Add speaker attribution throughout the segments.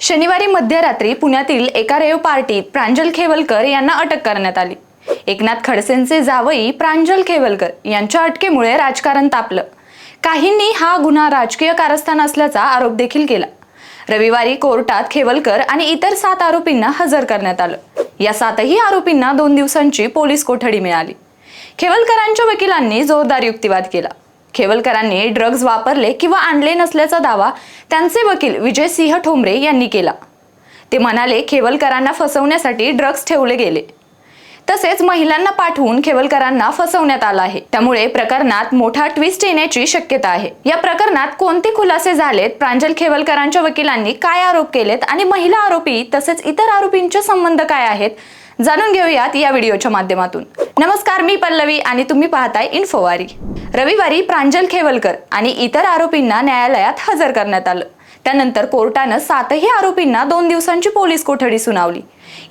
Speaker 1: शनिवारी मध्यरात्री पुण्यातील एका रेव पार्टीत प्रांजल खेवलकर यांना अटक करण्यात आली। एकनाथ खडसेंचे जावई प्रांजल खेवलकर यांच्या अटकेमुळे राजकारण तापलं। काहींनी हा गुन्हा राजकीय कारस्थान असल्याचा आरोप देखील केला। रविवारी कोर्टात खेवलकर आणि इतर 7 आरोपींना हजर करण्यात आलं। या 7ही आरोपींना 2 दिवसांची पोलीस कोठडी मिळाली। खेवलकरांच्या वकिलांनी जोरदार युक्तिवाद केला। खेवलकरांनी ड्रग्ज वापरले किंवा आणले नसल्याचा दावा त्यांचे वकील विजय सिंह ठोंबरे यांनी केला। ते म्हणाले, खेवलकरांना फसवण्यासाठी ड्रग्ज ठेवले गेले, तसेच महिलांना पाठवून खेवलकरांना फसवण्यात आलं आहे। त्यामुळे प्रकरणात मोठा ट्विस्ट येण्याची शक्यता आहे। या प्रकरणात कोणते खुलासे झालेत, प्रांजल खेवलकरांच्या वकिलांनी काय आरोप केलेत आणि महिला आरोपी तसेच इतर आरोपींचे संबंध काय आहेत, जाणून घेऊयात या व्हिडिओच्या माध्यमातून। नमस्कार, मी पल्लवी आणि तुम्ही पाहताय इन्फोवारी। रविवारी प्रांजल खेवलकर आणि इतर आरोपींना न्यायालयात हजर करण्यात आलं। त्यानंतर कोर्टानं 7ही आरोपींना 2 दिवसांची पोलीस कोठडी सुनावली।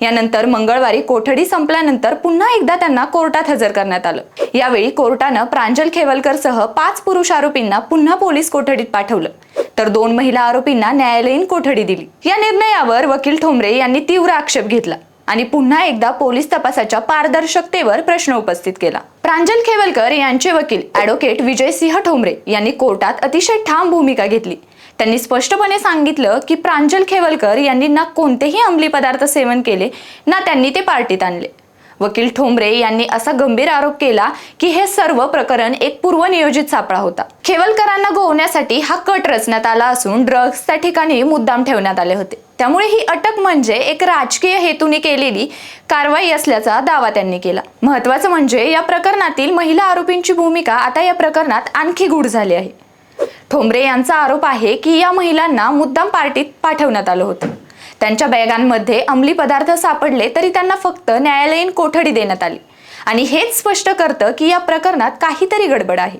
Speaker 1: यानंतर मंगळवारी कोठडी संपल्यानंतर पुन्हा एकदा त्यांना कोर्टात हजर करण्यात आलं। यावेळी कोर्टानं प्रांजल खेवलकर सह 5 पुरुष आरोपींना पुन्हा पोलीस कोठडीत पाठवलं, तर 2 महिला आरोपींना न्यायालयीन कोठडी दिली। या निर्णयावर वकील ठोंबरे यांनी तीव्र आक्षेप घेतला आणि पुन्हा एकदा पोलीस तपासाच्या पारदर्शकतेवर प्रश्न उपस्थित केला। प्रांजल खेवलकर यांचे वकील ॲडव्होकेट विजय सिंह ठोंबरे यांनी कोर्टात अतिशय ठाम भूमिका घेतली। त्यांनी स्पष्टपणे सांगितलं की प्रांजल खेवलकर यांनी ना कोणतेही अंमली पदार्थ सेवन केले, ना त्यांनी ते पार्टीत आणले। वकील ठोंबरे यांनी असा गंभीर आरोप केला की हे सर्व प्रकरण एक पूर्वनियोजित सापळा होता। खेवलकरांना गोवण्यासाठी हा कट रचण्यात आला असून ड्रग्ज त्या ठिकाणी मुद्दाम ठेवण्यात आले होते। त्यामुळे ही अटक म्हणजे एक राजकीय हेतूने केलेली कारवाई असल्याचा दावा त्यांनी केला। महत्त्वाचं म्हणजे या प्रकरणातील महिला आरोपींची भूमिका आता या प्रकरणात आणखी गूढ झाली आहे। ठोंबरे यांचा आरोप आहे की या महिलांना मुद्दाम पार्टीत पाठवण्यात आलं होतं। त्यांच्या बॅगांमध्ये अंमली पदार्थ सापडले तरी त्यांना फक्त न्यायालयीन कोठडी देण्यात आली आणि हेच स्पष्ट करतं की या प्रकरणात काहीतरी गडबड आहे।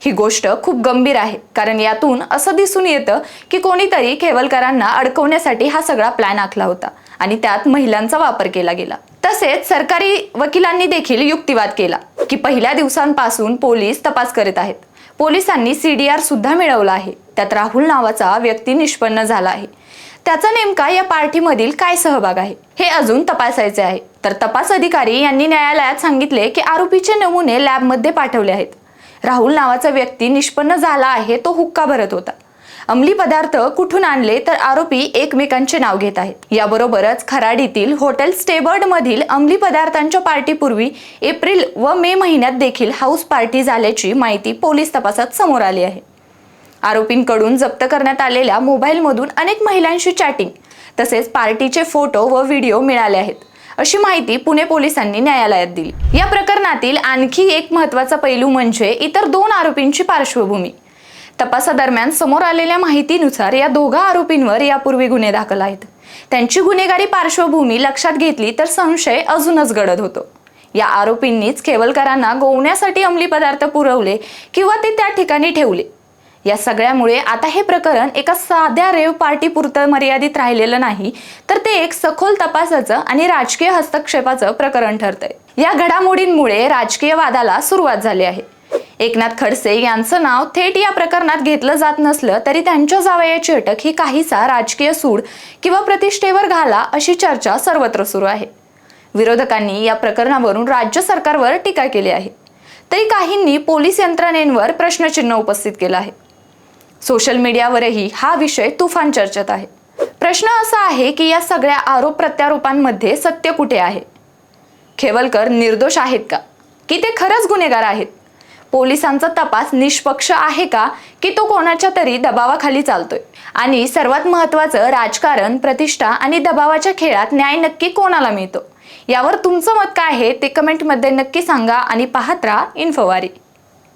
Speaker 1: ही गोष्ट खूप गंभीर आहे, कारण यातून असं दिसून येतं की कोणीतरी खेवलकरांना अडकवण्यासाठी हा सगळा प्लॅन आखला होता आणि त्यात महिलांचा वापर केला गेला। तसेच सरकारी वकिलांनी देखील युक्तिवाद केला की पहिल्या दिवसांपासून पोलीस तपास करत आहेत। पोलिसांनी CDR सुद्धा मिळवला आहे। त्यात राहुल नावाचा व्यक्ती निष्पन्न झाला आहे। त्याचा नेमका या पार्टीमधील काय सहभाग आहे हे अजून तपासायचे आहे। तर तपास अधिकारी यांनी न्यायालयात सांगितले की आरोपीचे नमुने लॅबमध्ये पाठवले आहेत। राहुल नावाचा व्यक्ती निष्पन्न झाला आहे, तो हुक्का भरत होता। अंमली पदार्थ कुठून आणले तर आरोपी एकमेकांचे नाव घेत आहेत। याबरोबरच खराडीतील हॉटेल स्टेबर्ड मधील अंमली पदार्थांच्या पार्टीपूर्वी एप्रिल व मे महिन्यात देखील हाऊस पार्टी झाल्याची माहिती पोलीस तपासात समोर आली आहे। आरोपींकडून जप्त करण्यात आलेल्या मोबाईलमधून अनेक महिलांशी चॅटिंग तसेच पार्टीचे फोटो व व्हिडिओ मिळाले आहेत, अशी माहिती पुणे पोलिसांनी न्यायालयात दिली। या प्रकरणातील आणखी एक महत्त्वाचा पैलू म्हणजे इतर 2 आरोपींची पार्श्वभूमी। तपासादरम्यान समोर आलेल्या माहितीनुसार या दोघा आरोपींवर यापूर्वी गुन्हे दाखल आहेत। त्यांची गुन्हेगारी पार्श्वभूमी लक्षात घेतली तर संशय अजूनच गडद होतो। या आरोपींनीच खेवलकरांना गोवण्यासाठी अंमली पदार्थ पुरवले किंवा ते त्या ठिकाणी ठेवले। या सगळ्यामुळे आता हे प्रकरण एका साध्या रेव पार्टी पुरतं मर्यादित राहिलेलं नाही, तर ते एक सखोल तपासाचं आणि राजकीय हस्तक्षेपाचं प्रकरण ठरतंय। या घडामोडींमुळे राजकीय वादाला सुरुवात झाली आहे। एकनाथ खडसे यांचं नाव थेट या प्रकरणात घेतलं जात नसलं तरी त्यांच्या जावयाची अटक ही काहीसा राजकीय सूड किंवा प्रतिष्ठेवर घाला, अशी चर्चा सर्वत्र सुरू आहे। विरोधकांनी या प्रकरणावरून राज्य सरकारवर टीका केली आहे, तरी काहींनी पोलीस यंत्रणेवर प्रश्नचिन्ह उपस्थित केलं आहे। सोशल मीडियावरही हा विषय तुफान चर्चेत आहे। प्रश्न असा आहे की या सगळ्या आरोप प्रत्यारोपांमध्ये सत्य कुठे आहे? खेवलकर निर्दोष आहेत का, की ते खरंच गुन्हेगार आहेत? पोलिसांचा तपास निष्पक्ष आहे का, की तो कोणाच्या तरी दबावाखाली चालतोय? आणि सर्वात महत्त्वाचं, राजकारण, प्रतिष्ठा आणि दबावाच्या खेळात न्याय नक्की कोणाला मिळतो? यावर तुमचं मत काय आहे ते कमेंटमध्ये नक्की सांगा आणि पाहत राहा इन्फोवारी।